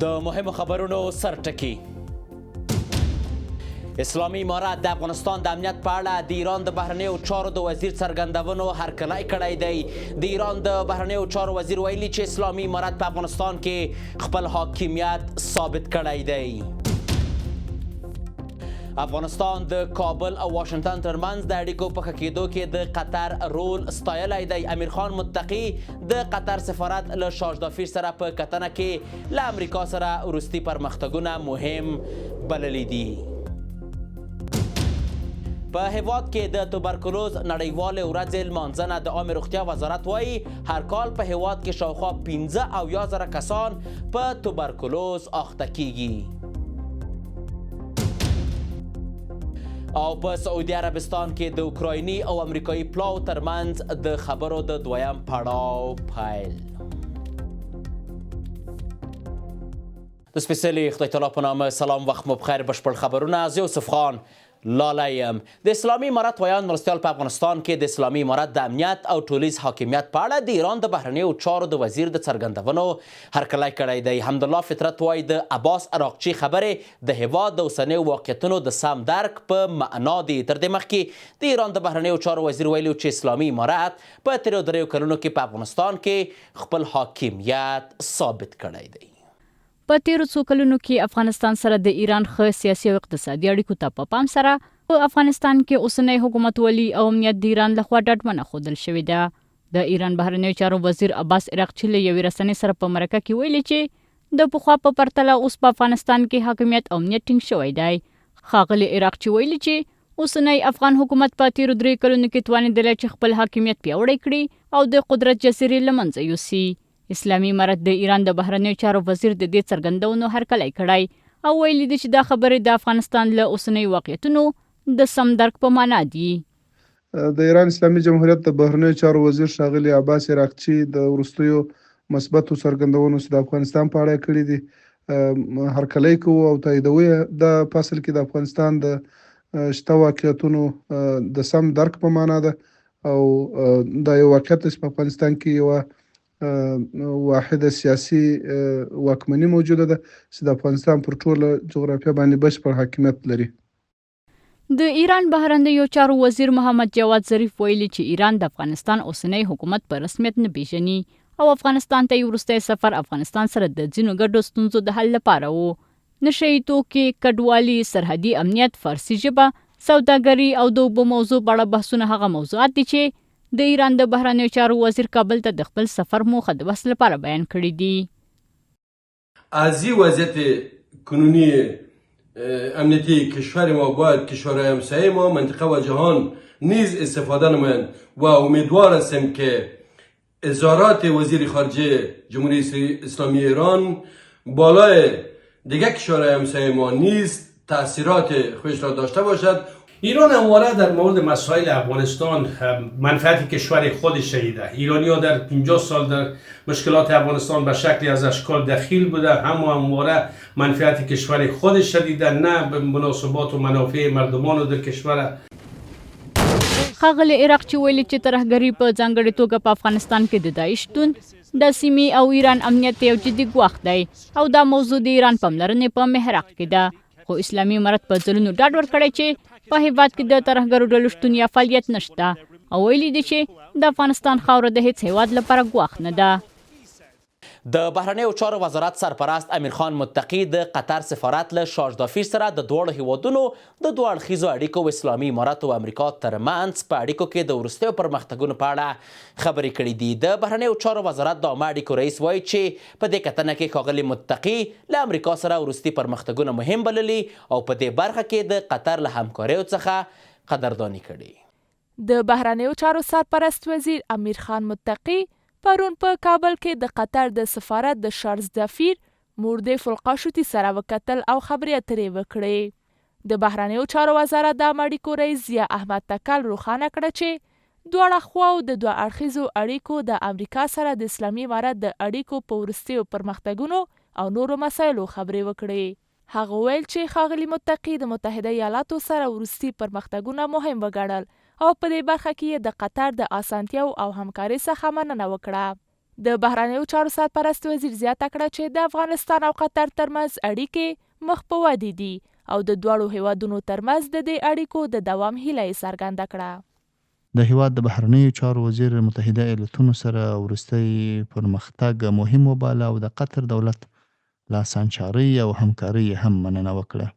د مهمو خبرونو سرټکی. اسلامي امارت د افغانستان د امنیت په اړه د ایران د بهرنیو چارو د وزیر څرګندونو هرکلی کړی دی. د ایران د بهرنیو چارو وزیر ویلي چې اسلامي امارت په افغانستان کې خپل حاکمیت ثابت کړی دی. افغانستان د کابل او واشنگټن ترمنځ د اړیکو په ښه کېدو کې د قطر رول ستایلی دی. امیر خان متقي د قطر سفارت له شاج دافیر سره په کتنه کې له امریکا سره وروستي پرمختګونه مهم بللي دي. په هیواد کې د توبرکلوز نړیوالې ورځې لمانځنه د عامې روغتیا وزارت وایي هر کال په هیواد کې شاوخوا 15,000 کسان په توبرکلوز اخته کیږي. او په سعودي عربستان کې د اوکرایني او امریکایي پلاو ترمنځ د خبرو د دویم پړاو پیل. د سپیڅلي خدای تعالی په نامه سلام، وخت مو بخیر. بشپړ خبرونه از یوسف خان لالایم. د اسلامي امارت ویان مرستیال په افغانستان کې د اسلامي امارت د امنیت او ټولیز حاکمیت په اړه د ایران د بهرنیو چارو د وزیر د څرګندونو هرکلی کړی دی. حمدالله فطرت وایي د عباس عراقچي خبرې د هیواد د اوسنیو واقعیتونو د سم درک په معنا دي. تر دې مخکې د ایران د بهرنیو چارو وزیر ویلي چې اسلامي امارت په تیرو دریو کلونو کې په افغانستان کې خپل حاکمیت ثابت کړی دی. په تیرو څو کلونو کې افغانستان سره د ایران ښه سیاسي او اقتصادي اړیکو ته په پام سره په افغانستان کې اوسنی حکومتولي او امنیت د ایران لخوا ډاډمنه ښودل شوې ده. د ایران بهرنیو چارو وزیر عباس عراقچي له یوې رسنۍ سره په مرکه کې ویلي چې د پخوا په پرتله اوس په افغانستان کې حاکمیت او امنیت ټینګ شوی دی. ښاغلي عراقچي ویلي چې اوسنی افغان حکومت په تیرو 3 کلونو کې توانېدلی چې خپل حاکمیت پیاوړی کړي او د قدرت جزیرې له منځه یوسي. اسلامي امارت د ایران د بهرنیو چارو وزیر د دې څرګندونو هرکلی کړی او ویلي دي چې دا خبرې د افغانستان له اوسنیو واقعیتونو د سم درک په معنا دي. د ایران اسلامي جمهوریت د بهرنیو چارو وزیر ښاغلي عباس عراقچي د وروستیو مثبتو څرګندونو چې د افغانستان په اړه کړي دي هرکلی کوو او تاییدوي د فصل کې د افغانستان د شته واقعیتونو د سم درک په معنا ده او دا یو واقعیت چې په افغانستان کې یوه واحده سیاسي واکمني موجوده ده چې د افغانستان پر ټوله جغرافیه باندې بشپړ حاکمیت لري. د ایران بهرنیو چارو وزیر محمد جواد ظریف ویلي چې ایران د افغانستان اوسنی حکومت په رسمیت نه پیژني او افغانستان ته یې وروستی سفر افغانستان سره د ځینو ګډو ستونزو د حل لپاره و. نشهیي توکي، کډوالي، سرحدي امنیت، فارسي ژبه، سوداګري او د اوبو موضوع په اړه بحثونه هغه موضوعات دي چې د ایران د بهرنیو چارو وزیر کابل ته د خپل سفر موخه د بحث لپاره بیان کړي دي. از این وضعیت کنونی امنیتی کشور ما باید کشورهای همسایه ما منطقه و جهان نیز استفاده نمایند و امیدوار هستیم که اظهارات وزیر خارجه جمهوری اسلامی ایران بالای دیگر کشورهای همسایه ما نیز تاثیرات خودش را داشته باشد. ایران همواره در مورد مسائل افغانستان منفعت کشور خودش شنیده. ایرانی ها در 50 سال در مشکلات افغانستان به شکلی از اشکال دخیل بوده، همواره منفعت کشور خودش شنیده، نه به مناسبات و منافع مردمان در کشور. ښاغلي عراقچي ویلي چې ترهګري په ځانګړې توګه په افغانستان کې د داعش شتون د سیمې او ایران امنیت یو جدي ګواښ دی او دا موضوع د ایران پاملرنې په محراق کې ده. خو اسلامي امارت په ځلونو ډاډ ورکړی چې په هیواد کې د ترهګرو ډلو شتون یا فعالیت نشته او ویلي دي چې د افغانستان خاوره د هیڅ هیواد لپاره ګواښ نه ده. د بهرنیو چارو وزارت سرپرست امیر خان متقي د قطر سفارت له شاج دافیر سره د دواړو هیوادونو د دوه اړخیزو اړیکو او اسلامي امارت او امریکا ترمنځ په اړیکو کې د وروستیو پرمختګونو په اړه خبرې کړي دي. د بهرنیو چارو وزارت د عامه اړیکو رئیس وایي چې په دې کتنه کې ښاغلي متقي له امریکا سره وروستي پرمختګونه مهم بللي او په دې برخه کې د قطر له همکاریو څخه قدرداني کړې. د بهرنیو چارو سرپرست وزیر امیر خان متقي پرون په کابل کې د قطر د سفارت د شاج دافیر مورد فلقاشوتي سره وکتل او خبرې اترې وکړې. د بهرنیو چارو وزارت د عامه اړیکو رئیس ضیا احمد تکل روښانه کړه چې دواړه خواو د دوه اړخیزو اړیکو د امریکا سره د اسلامي امارت د اړیکو په وروستیو پرمختګونو او نورو مسایلو خبرې وکړې. هغه ویل چې ښاغلي متقي د متحده ایالاتو سره وروستي پرمختګونه مهم وګڼل او په دې برخه کې د قطر د اسانتیاو او همکارۍ څخه مننه وکړه. د بهرنیو چارو سرپرست وزیر زیاته کړه چې د افغانستان او قطر ترمنځ اړیکې مخ په ودې دي او د دواړو هیوادونو ترمنځ د دې اړیکو د دوام هیله یې څرګنده کړه. د هیواد د بهرنیو چارو وزیر متحده ایالتونو سره وروستی پرمختګ مهم وباله او د قطر دولت له اسانچارۍ او همکارۍ هم مننه وکړه.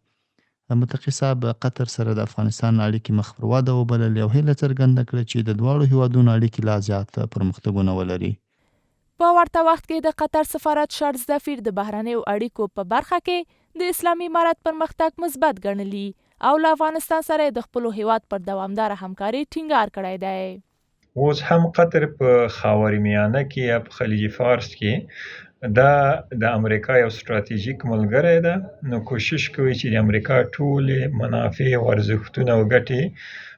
متقي صاحب قطر سره د افغانستان اړیکې مخ پر وده وبللې او هیله څرګنده کړه چې د دواړو هیوادونو اړیکې لا زیات پرمختګونه ولري. په ورته وخت کې د قطر سفارت شارټ ظفیر د بهرنیو اړیکو په برخه کې د اسلامي امارت پرمختګ مثبت ګڼلی او له افغانستان سره د خپلو هیواد پر دوامداره همکاري ټینګار کړی دی. اوس هم قطر په خاورمیانه کې یا په خلیج فارس کې دا د امریکا یو ستراتیژیک ملګری ده، نو کوشش کوي چې د امریکا ټولې منافع او ارزښتونه او ګټې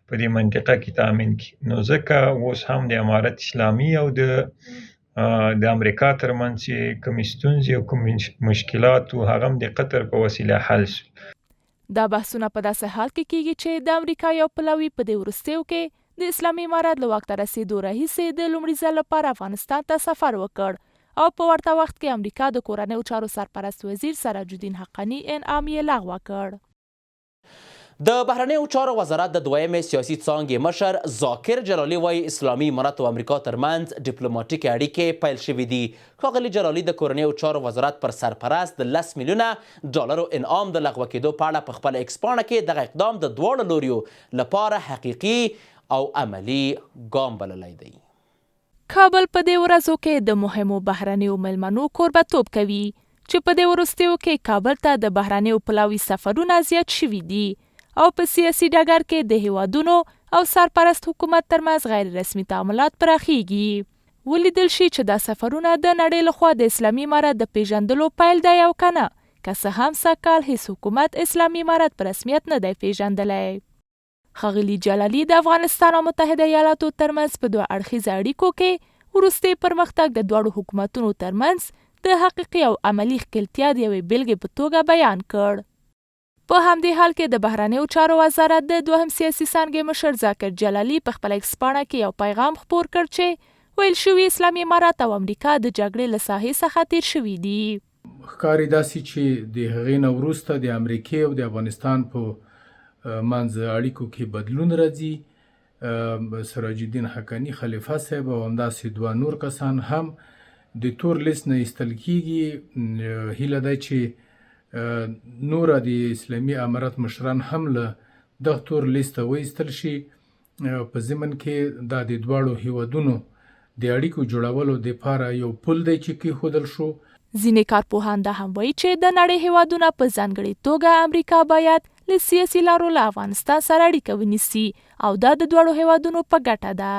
په دې منطقه کې تامین کړي. نو ځکه اوس هم د امارت اسلامي او د امریکا ترمنځ چې کومې ستونزې او کوم مشکلات و هغه هم د قطر په وسیله حل شو. دا بحثونه په داسې حال کې کیږي چې د امریکا یو پلوي په دې وروستیو کې د اسلامي امارت له واک ته رسېدو راهیسې د لومړي ځل لپاره افغانستان ته سفر وکړ او په ورته وخت کې امریکا د کورنیو چارو سرپرست وزیر سراج الدین حقانی انعام یې لغوه کړ. د بهرنیو چارو وزارت د دویمې سیاسي څانګې مشر ذاکر جلالي وایي اسلامي امارت او امریکا ترمنځ ډیپلوماټیک اړیکې پیل شوي دي. ښاغلي جلالي د کورنیو چارو وزارت پر سرپرست د 10 میلیونه ډالرو انعام د لغوه کېدو په اړه په خپل ایکس پاڼه کې دغه اقدام د دواړو لوریو لپاره حقیقي او عملی ګام بللی دی. کابل په دې ورځو کې د مهمو بهرنیو مېلمنو کوربهتوب کوي چې په دې وروستیو کې کابل ته د بهرنیو پلاوي سفرونه زیات شوي دي او په سیاسي ډګر کې د هیوادونو او سرپرست حکومت ترمنځ غیر رسمي تعاملات پراخیږي. ولیدل شي چې دا سفرونه د نړۍ لخوا د اسلامي امارت د پیژندلو پیل دی او کنه که څه هم سږکال هیڅ حکومت اسلامي امارت په رسمیت نه دی پیژندلی. ښاغلي جلالي د افغانستان او متحده ایالاتو ترمنځ په دوه اړخیزه اړیکو کې وروستی پرمختګ د دواړو حکومتونو ترمنځ د حقیقي او عملي ښکیلتیا د یوې بیلګې په توګه بیان کړ. په همدې حال کې د بهرنیو چارو وزارت د دوهم سیاسي څانګې مشر ذاکر جلالي په خپل ایکس پاڼه کې یو پیغام خپور کړ چې ویل شوي اسلامي امارت او امریکا د جګړې له ساحې څخه تیر شوي دي. ښکاري داسې چې د هغې نه وروسته د امریکې او د افغانستان په منځ اړیکو کې بدلون راځي. سراج الدین حقانی خلیفه صاحب او همداسې دوه نور کسان هم د تور لیست نه ایستل کیږي. هیله ده چې نور د اسلامي امارت مشران هم له دغه تور لیست وایستل شي. په ضمن کې دا د دواړو هیوادونو د اړیکو جوړولو دپاره یو پل دی چې کېښودل شو. ځینې کارپوهان دا هم وایي چې د نړۍ هیوادونه په ځانګړې توګه امریکا باید له سیاسي لارو له افغانستان سره اړیکه ونیسي او دا د دواړو هیوادونو په ګټه ده.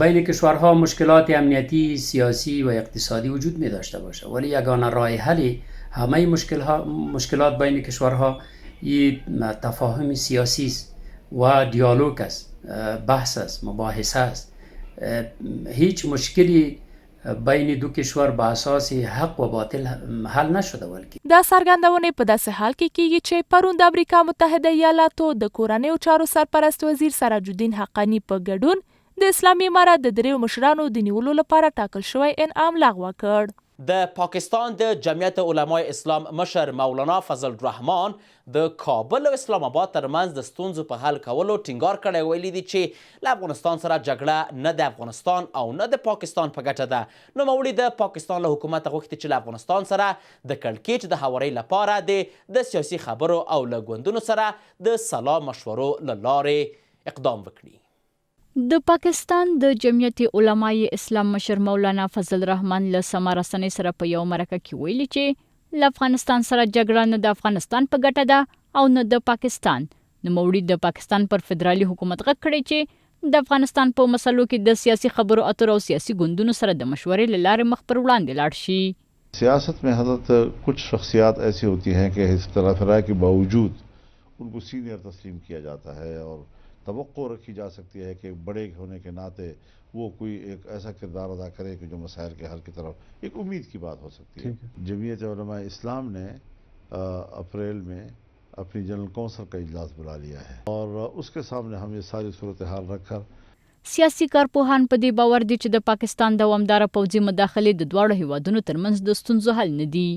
بین کشورها مشکلات امنیتی، سیاسی و اقتصادی وجود می داشته باشه، ولی یگانه راه حل همه مشکلات بین کشورها این تفاهم سیاسی است و دیالوگ است، بحث است، مباحثه است. هیچ مشکلی بین دو کشور به اساس حق و باطل حل نشده. ولکه دا څرګندونې په داسې حال کې کیږي چې پرون د امریکا متحده ایالاتو د کورنیو چارو سرپرست وزیر سراج الدین حقانی په ګډون د اسلامي امارت د دریو مشرانو د نیولو لپاره ټاکل شوی انعام لغوه کړ. د پاکستان د جمعیت علماء اسلام مشر مولانا فضل الرحمن د کابل او اسلام آباد ترمنځ د ستونزو په حل کولو ټینګار کړی. ویلي دي چې له افغانستان سره جګړه نه د افغانستان او نه د پاکستان په ګټه ده. نوموړي د پاکستان له حکومت غوښتي چې له افغانستان سره د کړکېچ د هوارۍ لپاره د سیاسي خبرو او له ګوندونو سره د سلا مشورو له لارې اقدام وکړي. د پاکستان د جمعیت علماء اسلام مشر مولانا فضل الرحمن له سما رسنۍ سره په یو مرکه کې ویلي چې له افغانستان سره جګړه نه د افغانستان په ګټه ده او نه د پاکستان. نوموړي د پاکستان پر فدرالي حکومت غږ کړی چې د افغانستان په مسلو کې د سیاسي خبرو اترو او سیاسي ګوندونو سره د مشورې له لارې مخ پر وړاندې لاړ شي. سیاست में حضرت कुछ शख्सियात ऐसी होती हैं कि इख्तिलाफ राय के बावजूद उनको सीनियर तस्लीम किया जाता है और तवक्को रखी जा सकती है कि बड़े होने के नाते वो कोई एक ऐसा किरदार अदा करे कि जो मसाइल के हल की तरफ एक उम्मीद की बात हो सकती है. जमीयत उलमा इस्लाम ने अप्रैल में अपनी जनरल कौंसिल का इजलास बुला लिया है और उसके सामने हम ये सारी सूरत हाल रखकर سیاسي کارپوهان په دې باور دي چې د پاکستان دوامداره پوځي مداخلې د دواړو هیوادونو ترمنځ د ستونزو حل نه دي.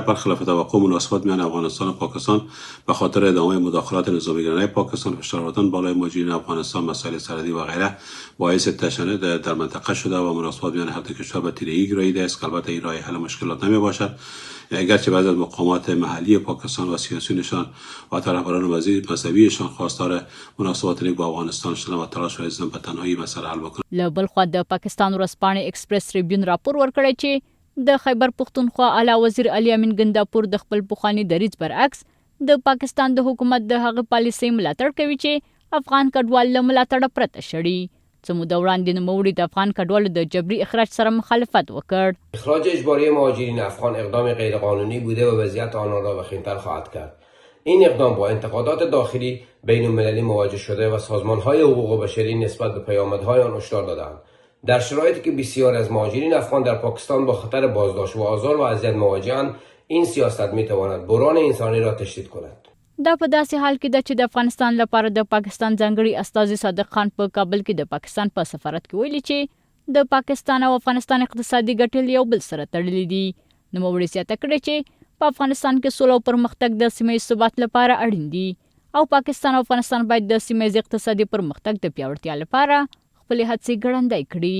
برخلاف توقع مناسبات میان افغانستان و پاکستان به خاطر ادامه مداخلات نظامیگرانه پاکستان فشار آوردن بالای مهاجرین افغانستان مسائل سرحدی و غیره باعث تشنج در منطقه شده و مناسبات میان هر دو کشور به تیرگی گراییده است که البته این راه حل مشکلات نمی باشد، اگرچه بعضی از مقامات محلی پاکستان و سیاسیونشان و رهبران مذهبیشان خواستار مناسبات نیک با افغانستان شدن و تلاش ورزیدن به تنهایی مسئله حل بکنند. له بل خوا د پاکستان ورځپاڼې ایکسپریس ټریبیون راپور ورکړی چې د خیبر پښتونخوا اعلی وزیر علي امین ګنداپور د خپل پخواني دریځ برعکس د پاکستان د حکومت د هغه پالیسۍ ملاتړ کوي چې افغان کډوال له ملاتړه پرته شړي. څه موده وړاندې نوموړي د افغان کډوالو د جبري اخراج سره مخالفت وکړ. اخراج اجباری مهاجرین افغان اقدام غیرقانونی بوده و وضعیت آنها را وخیم‌تر خواهد کرد. این اقدام با انتقادات داخلی بین المللی مواجه شده و سازمان‌های حقوق بشری نسبت به پیامدهای آن هشدار دادند. در شرایطی که بسیاری از مهاجرین افغان در پاکستان با خطر بازداشت و آزار و اذیت مواجه‌اند، این سیاست می‌تواند بحران انسانی را تشدید کند. دا په داسې حال کې ده چې د افغانستان لپاره د پاکستان ځانګړي استازي صادق خان په کابل کې د پاکستان په سفارت کې ویلي چې د پاکستان او افغانستان اقتصادي ګټې یو بل سره تړلي دي. نوموړي زیاته کړې چې په افغانستان کې سوله او پرمختګ د سیمه ییز ثبات لپاره اړین دي او پاکستان او افغانستان باید د سیمه ییز اقتصادي پرمختګ د پیاوړتیا لپاره خپلې هڅې ګړندۍ کړي.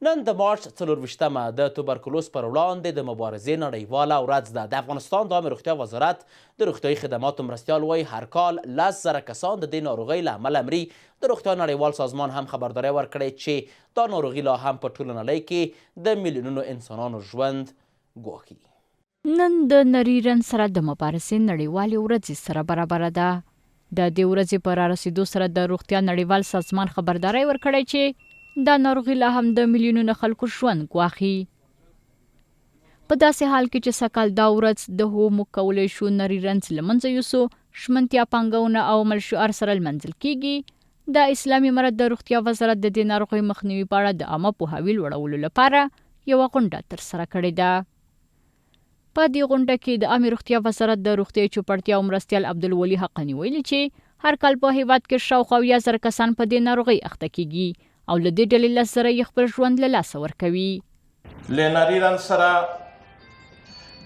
نن د مارچ 24مه د توبرکلوز پر وړاندې د مبارزې نړیواله ورځ ده. د افغانستان د عامې روغتیا وزارت د روغتیایي خدماتو مرستیال وایي هر کال 10,000 کسان د دې ناروغۍ له امله مري. د روغتیا نړیوال سازمان هم خبرداری ورکړی چې دا ناروغي لا هم په ټوله نړۍ کې د میلیونونو انسانانو ژوند ګواښي. نن د نري رنځ سره د مبارزې نړیوالې ورځې سره برابره ده. د دې ورځې په رارسېدو سره د روغتیا نړیوال سازمان خبرداری ورکړی چې دا ناروغي لا هم د میلیونونو خلکو ژوند ګواښي. په داسې حال کې چې سږکال دا ورځ د هو موږ کولی شو نري رنځ له منځه یوسو، ژمنتیا پانګونه او عمل شعار سره لمنځل کیږي. د اسلامي امارت د روغتیا وزارت د دې ناروغۍ مخنیوي په اړه د عامه پوهاوي لوړولو لپاره یوه غونډه ترسره کړې ده. په دې غونډه کې د عامې روغتیا وزارت د روغتیایي چوپړتیا او مرستیال عبدالولي حقانی ویلي چې هر کال په هیواد کې شاوخوا 10,000 کسان په دې ناروغۍ اخته کیږي او له دې ډلې 10,000 یې خپل ژوند له لاسه ورکوي. له نري رنځ سره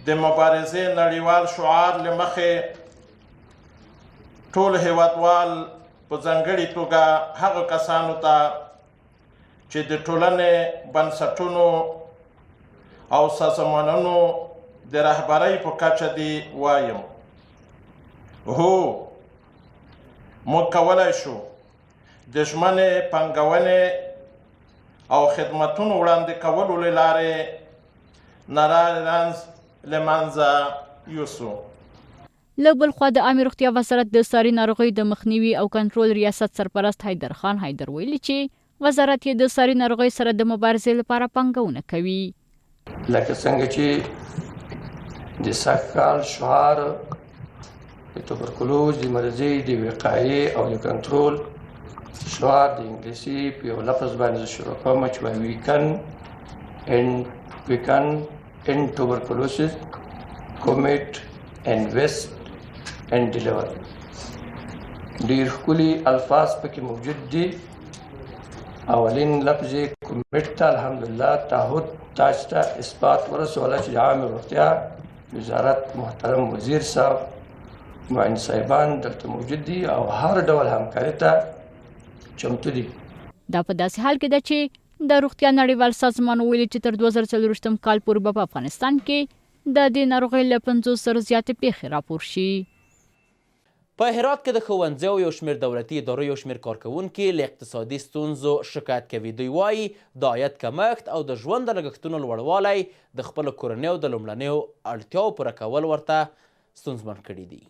د مبارزې نړیوال شعار له مخې ټول هیوادوال په ځانګړې توګه هغه کسانو ته چې د ټولنې بنسټونو او سازمانونو د رهبرۍ په کچه دي وایم، هو موږ کولی شو د ژمنې پانګونې او خدمتونو وړاندې کولو له لارې نری رنځ له منځه یوسو. له بل خوا د عامې روغتیا وزارت د ساري ناروغیو د مخنیوي او کنټرول ریاست سرپرست حیدر خان حیدر ویلي چې وزارت یې د ساري ناروغیو سره د مبارزې لپاره پانګونه کوي. لکه څنګه چې د سږکال شعار د توبرکلوز د مرضۍ د وقایې او د کنټرول شعار د انګلیسي په یو لفظ باندې شروع کوم چې we can end tuberculosis, commit, invest and deliver. ډیر ښکلي الفاظ پکې موجود دي. اولین لفظ کومیټ ته الحمدلله تعهد تاسو ته اثبات ورسوله چې د عامې روغتیا وزارت محترم وزیر صاحب معین صاحبان دلته موجود دي او هر ډول همکاري ته چمتو دي. دا په داسې حال کې ده چې د روغتیا نړیوال سازمان ویلي چې تر 2024 کال پورې به په افغانستان کې د دې ناروغۍ له 50 زیاتې پیښې راپور شي. په هرات کې د ښوونځیو یو شمېر دولتي ادارو یو شمېر کارکوونکي له اقتصادي ستونزو شکایت کوي. دوی وایي د عاید کمښت او د ژوند د لګښتونو لوړوالی د خپلو کورنیو د لومړنیو اړتیاو پوره کول ورته ستونزمن کړي دي.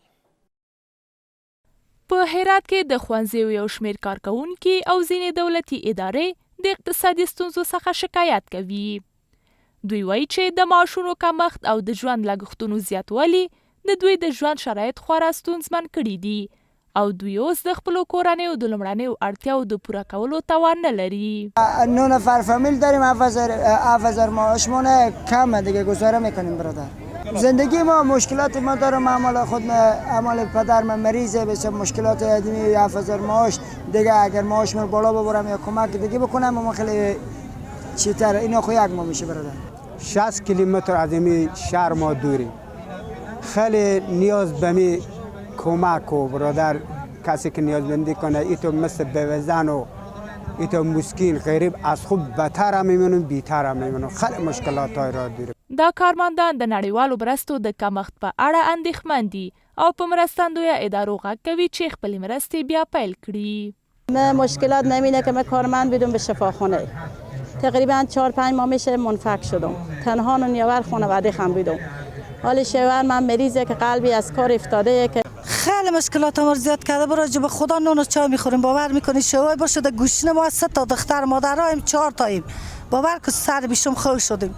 په هرات کې د ښوونځیو یو شمېر کارکوونکي او ځینې دولتي ادارې د اقتصادي ستونزو څخه شکایت کوي. دوی وایي چې د معاشونو کمښت او د ژوند لګښتونو زیاتوالی د دوی د ژوند شرایط خورا ستونزمن کړي دي او دوی اوس د خپلو کورنیو د لومړنیو اړتیاو د پوره کولو توان نه لري. 9 نفر فامیل داریم، 7,000 معاشمون کمه دیگه، گزاره میکنیم برادر. زندگی ما مشکلات ما دارم. اعمال پدر من مریضه، بسیار مشکلات ادمی 7000 معاش دیگه، اگر معاش من بالا ببرم یا کمک دیگه بکنم ما خیلی چیتر اینا خو یک ما میشه برادر. 60 کیلومتر از این شهر ما دوریم، خیلی نیاز به می کمک و برادر، کسی که نیازمندی کنه ایتو مثل بوزن و ایتو مسکین غریب از خوب بدتر هم میمونن بیتر هم میمونن، خیلی مشکلات های را داریم. دا کارمندان د نړیوالو مرستو د کمښت په اړه اندېښمن دي او په مرستندویه ادارو غږ کوي چې خپلې مرستې بیا پیل کړي. من مشکلات نمینه که من کارمند بدون به شفاخانه تقریبا 4-5 ماه میشه منفک شدم، تنها نیاور خانواده خم بودم. حال شوهر من مریضه که قلبی از کار افتاده که خیلی مشکلات ما زیاد کرده. برای به خدا نون و چای میخوریم، باور میکنی شوهر باشه در گوشنه ما 3 تا دختر مادراییم 4 تاییم، باور که سر بیشم خوش شدیم،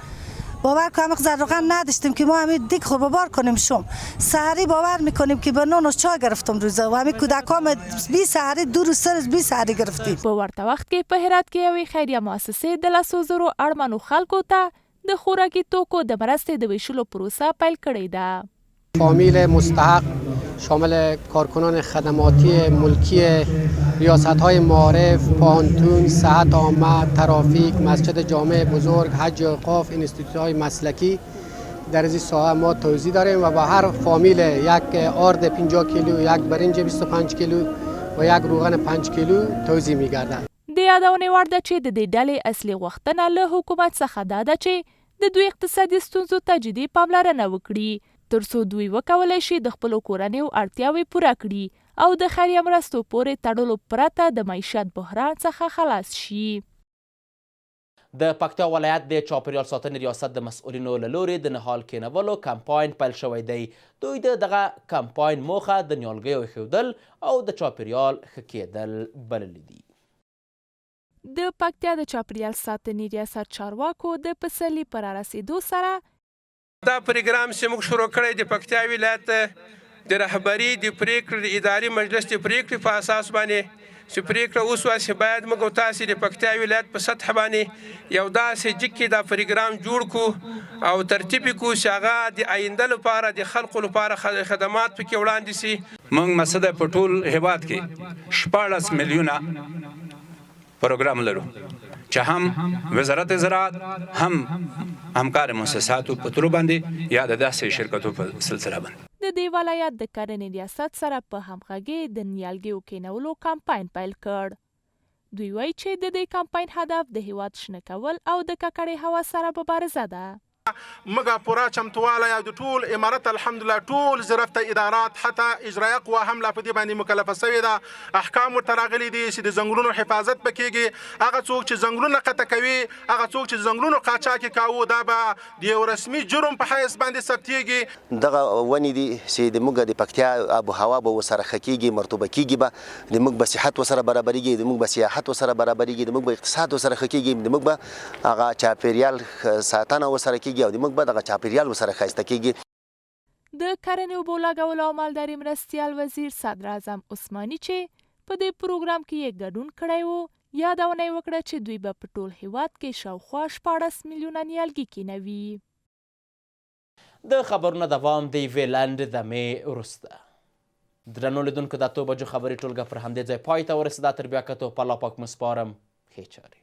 باور که عمیق زرقان نداشتیم که ما همین دیگ خور ببار کنیم شم سحری، باور میکنیم که به نون و چای گرفتم روزه و همین کودکام 20 سحری 2 روز سر 20 سحری گرفتیم. په ورته وخت کې په هرات کې یوې خیریه مؤسسې د 200 اړمنو خلکو ته د خوراکي توکو د مرستې د ویشلو پروسه پیل کړې ده. فامیل مستحق شامل کارکنان خدماتی ملکی ریاست‌های معارف، پانتون، صحت عامه، ترافیک، مسجد جامع بزرگ، حج و اوقاف، انستیتوت‌های مسلکی در این ساحه ما توزیع داریم و با هر فامیل یک آرد 50 کیلو، یک برنج 25 کیلو و یک روغن 5 کیلو توزیع می‌گردد. د یادونې وړ ده چې د دې ډلې اصلي غوښتنه له حکومت څخه دا ده چې د دوی اقتصادي ستونزو ته جدي پاملرنه وکړي ترڅو دوی وکولای شي د خپلو کورنیو اړتیاوې پوره کړي او د خیریه مرستو پورې تړلو پرته د معیشت بحران څخه خلاص شي. د پکتیا ولایت د چاپیریال ساتنې ریاست د مسؤلینو له لورې د نهال کینولو کمپاین پیل شوی دی. دوی د دغه کمپاین موخه د نیالګیو ایښودل او د چاپیریال ښه کېدل بللی دي. د پکتیا د چاپیریال ساتنې ریاست چارواکو د پسرلي پر رسیدو سره دا پروګرام چې موږ شروع کړی د پکتیا ولایت د رهبري د پریکړې د اداري مجلس د پریکړې په اساس باندې چې پریکړه وسوه چې باید موږ او تاسې د پکتیا ولایت په سطح باندې یو داسې جګ دا پروګرام جوړ کړو او ترتیب کړو چې هغه د آینده لپاره د خلکو لپاره خدمات پکې وړاندې سي. موږ مسده په ټول هیواد کې 14 میلیونه پروګرام لرو چې هم وزارت زراعت هم همکار مؤسساتو په تور باندې یا د داسې شرکتو په سلسله باندې د دې ولایت د کرنې ریاست سره په همغږۍ د نیالګیو کینولو کمپاین پیل کړ. دوی وایي چې د دې کمپاین هدف د هیواد شنه کول او د ککړې هوا سره مبارزه ده. مګه پوره چمتوالی او د ټول امارت الحمدلله ټول ظرفته ادارات حتی اجرایه قوه هم لا په دې باندې مکلفه سوې ده. احکام ورته راغلي دي چې د ځنګلونو حفاظت به کېږي. هغه څوک چې ځنګلونه قطع کوي، هغه څوک چې ځنګلونو قاچاق یې کاوه، دا به د یو رسمي جرم په حیث باندې ثبتېږي. دغه ونې دي چې د موږ د پکتیا آب و هوا به ورسره ښه کېږي، مرطوبه کېږي، به د موږ به صحت ورسره برابرېږي، د موږ به سیاحت ورسره برابرېږي، د موږ به اقتصاد ورسره ښه کېږي، د موږ به هغه چاپېریال ساتنه ورسره کېږي او د موږ به دغه چاپیریال ورسره ښایسته کېږي. د کرنې اوبو لګولو او مالدارۍ مرستیال وزیر صدر اعظم عثماني چې په دې پروګرام کې یې ګډون کړی و یادونه یې وکړه چې دوی به په ټول هیواد کې شاوخوا 14 میلیونه نیالګي کینوي. د خبرونو دوام د یوې لنډې دمې وروسته. درنو لیدونکو د 8 بجو خبري ټولګه پر همدې ځای پای ته ورسېده. تر بیا کتو په الله پاک مو سپارم. ښې چارې.